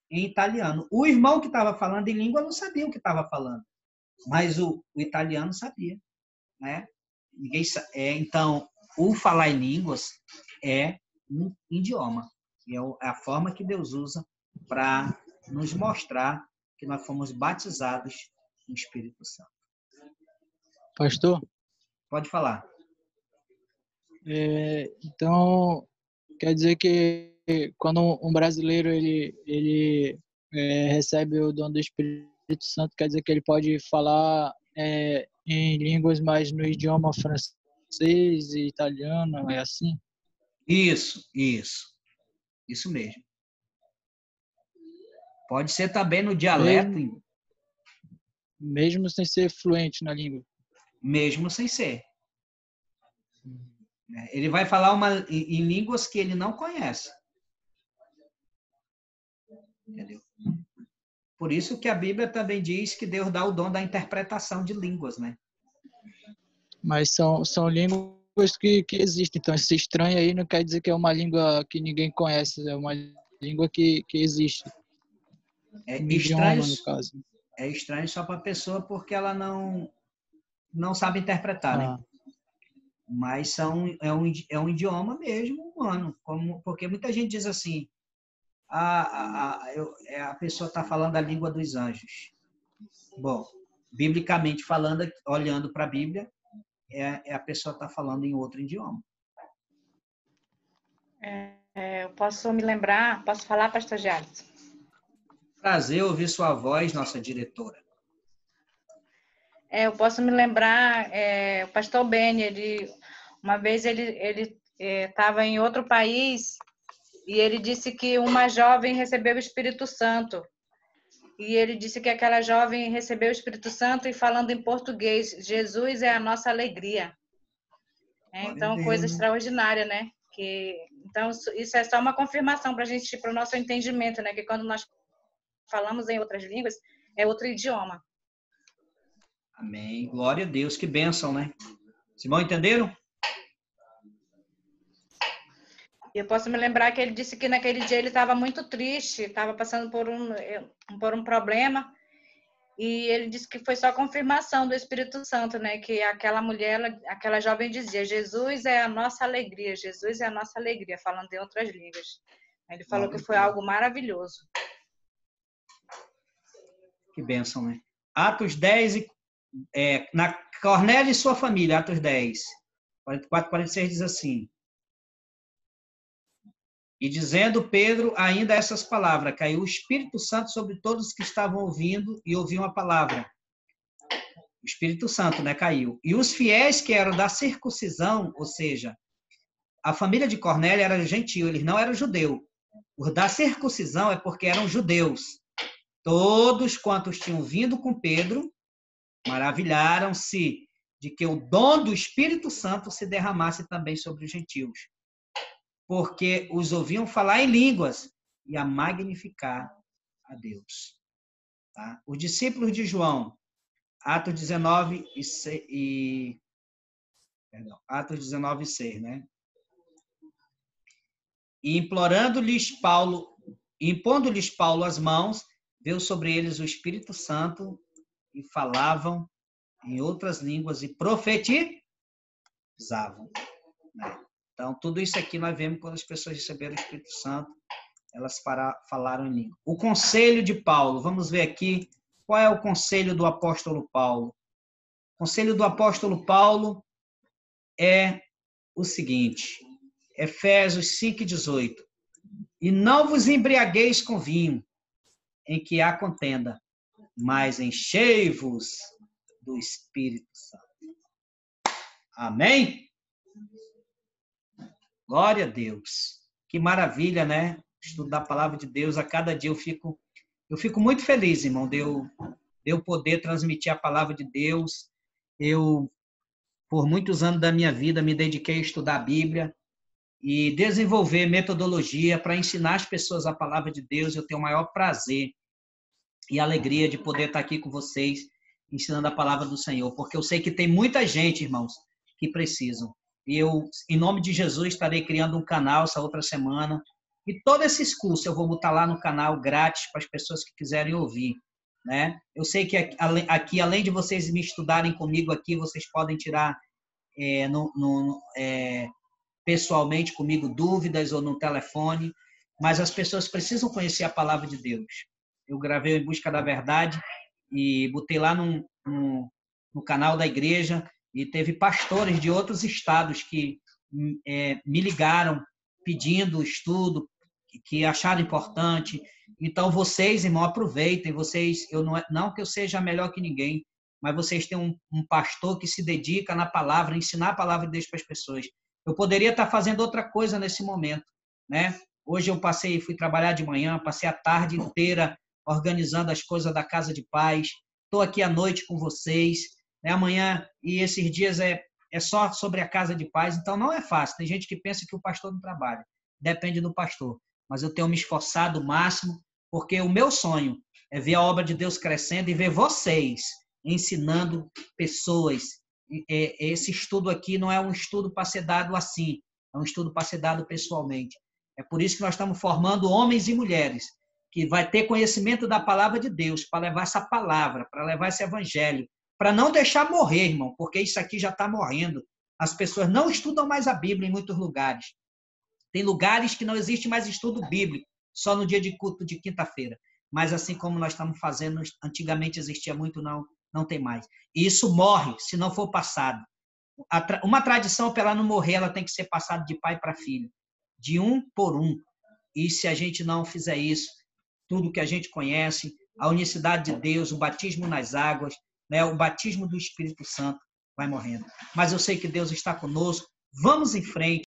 em italiano. O irmão que estava falando em língua não sabia o que estava falando, mas o italiano sabia, Então, o falar em línguas é um idioma, e é a forma que Deus usa para nos mostrar que nós fomos batizados no Espírito Santo. Pastor? Pode falar. Então, quer dizer que quando um brasileiro ele recebe o dom do Espírito Santo, quer dizer que ele pode falar em línguas, mas no idioma francês e italiano, é assim? Isso mesmo. Pode ser também no dialeto. Mesmo sem ser fluente na língua? Mesmo sem ser. Ele vai falar em línguas que ele não conhece. Entendeu? Por isso que a Bíblia também diz que Deus dá o dom da interpretação de línguas, Mas são línguas que existem. Então, esse estranho aí não quer dizer que é uma língua que ninguém conhece. É uma língua que existe. É um estranho, idioma, no caso. É estranho só para a pessoa porque ela não sabe interpretar, Mas é um idioma mesmo humano. Porque muita gente diz assim, a pessoa está falando a língua dos anjos. Bom, biblicamente falando, olhando para a Bíblia, a pessoa está falando em outro idioma. Eu posso falar, pastor Jales? Prazer ouvir sua voz, nossa diretora. Eu posso me lembrar, o pastor Benny, uma vez ele estava em outro país e ele disse que uma jovem recebeu o Espírito Santo. E ele disse que aquela jovem recebeu o Espírito Santo e falando em português, Jesus é a nossa alegria. Então, coisa extraordinária, Então, isso é só uma confirmação para a gente, para o nosso entendimento, que quando nós falamos em outras línguas, é outro idioma. Amém. Glória a Deus. Que bênção, né? Simão, entenderam? Eu posso me lembrar que ele disse que naquele dia ele estava muito triste, estava passando por um problema, e ele disse que foi só confirmação do Espírito Santo, né? Que aquela mulher, aquela jovem dizia, Jesus é a nossa alegria, Jesus é a nossa alegria, falando em outras línguas. Ele falou que foi algo maravilhoso. Que bênção, né? Atos 10, na Cornélio e sua família, Atos 10, 44, 46 diz assim: e dizendo Pedro ainda essas palavras, caiu o Espírito Santo sobre todos que estavam ouvindo e ouviam a palavra. O Espírito Santo, né, caiu. E os fiéis que eram da circuncisão, ou seja, a família de Cornélio era gentil, eles não eram judeus. Os da circuncisão é porque eram judeus. Todos quantos tinham vindo com Pedro maravilharam-se de que o dom do Espírito Santo se derramasse também sobre os gentios, porque os ouviam falar em línguas e a magnificar a Deus. Tá? Os discípulos de João, Atos 19 Atos 19 e 6, né? E implorando-lhes Paulo, impondo-lhes Paulo as mãos, veio sobre eles o Espírito Santo e falavam em outras línguas e profetizavam. Né? Então, tudo isso aqui nós vemos quando as pessoas receberam o Espírito Santo, elas falaram em língua. O conselho de Paulo, vamos ver aqui qual é o conselho do apóstolo Paulo. O conselho do apóstolo Paulo é o seguinte, Efésios 5:18. E não vos embriagueis com vinho, em que há contenda, mas enchei-vos do Espírito Santo. Amém? Glória a Deus. Que maravilha, né? Estudar a palavra de Deus. A cada dia eu fico muito feliz, irmão, de eu poder transmitir a palavra de Deus. Eu, por muitos anos da minha vida, me dediquei a estudar a Bíblia e desenvolver metodologia para ensinar as pessoas a palavra de Deus. Eu tenho o maior prazer e alegria de poder estar aqui com vocês, ensinando a palavra do Senhor, porque eu sei que tem muita gente, irmãos, que precisam. E eu, em nome de Jesus, estarei criando um canal essa outra semana, e todos esses cursos eu vou botar lá no canal grátis para as pessoas que quiserem ouvir, né? Eu sei que aqui, além de vocês me estudarem comigo aqui, vocês podem tirar pessoalmente comigo dúvidas ou no telefone, mas as pessoas precisam conhecer a palavra de Deus. Eu gravei Em Busca da Verdade e botei lá no canal da igreja, e teve pastores de outros estados que me ligaram pedindo estudo, que acharam importante. Então, vocês, irmão, aproveitem. Vocês, não que eu seja melhor que ninguém, mas vocês têm um pastor que se dedica na palavra, ensinar a palavra de Deus para as pessoas. Eu poderia estar fazendo outra coisa nesse momento, né? Hoje eu fui trabalhar de manhã, passei a tarde inteira organizando as coisas da Casa de Paz. Estou aqui à noite com vocês, né? Amanhã e esses dias é só sobre a Casa de Paz, então não é fácil. Tem gente que pensa que o pastor não trabalha. Depende do pastor. Mas eu tenho me esforçado o máximo, porque o meu sonho é ver a obra de Deus crescendo e ver vocês ensinando pessoas. Esse estudo aqui não é um estudo para ser dado assim, é um estudo para ser dado pessoalmente. É por isso que nós estamos formando homens e mulheres que vai ter conhecimento da palavra de Deus, para levar essa palavra, para levar esse evangelho, para não deixar morrer, irmão, porque isso aqui já está morrendo. As pessoas não estudam mais a Bíblia em muitos lugares. Tem lugares que não existe mais estudo bíblico, só no dia de culto de quinta-feira. Mas assim como nós estamos fazendo, antigamente existia muito, não tem mais. E isso morre se não for passado. Uma tradição, para ela não morrer, ela tem que ser passada de pai para filho, de um por um. E se a gente não fizer isso, tudo que a gente conhece, a unicidade de Deus, o batismo nas águas, né, o batismo do Espírito Santo vai morrendo. Mas eu sei que Deus está conosco. Vamos em frente.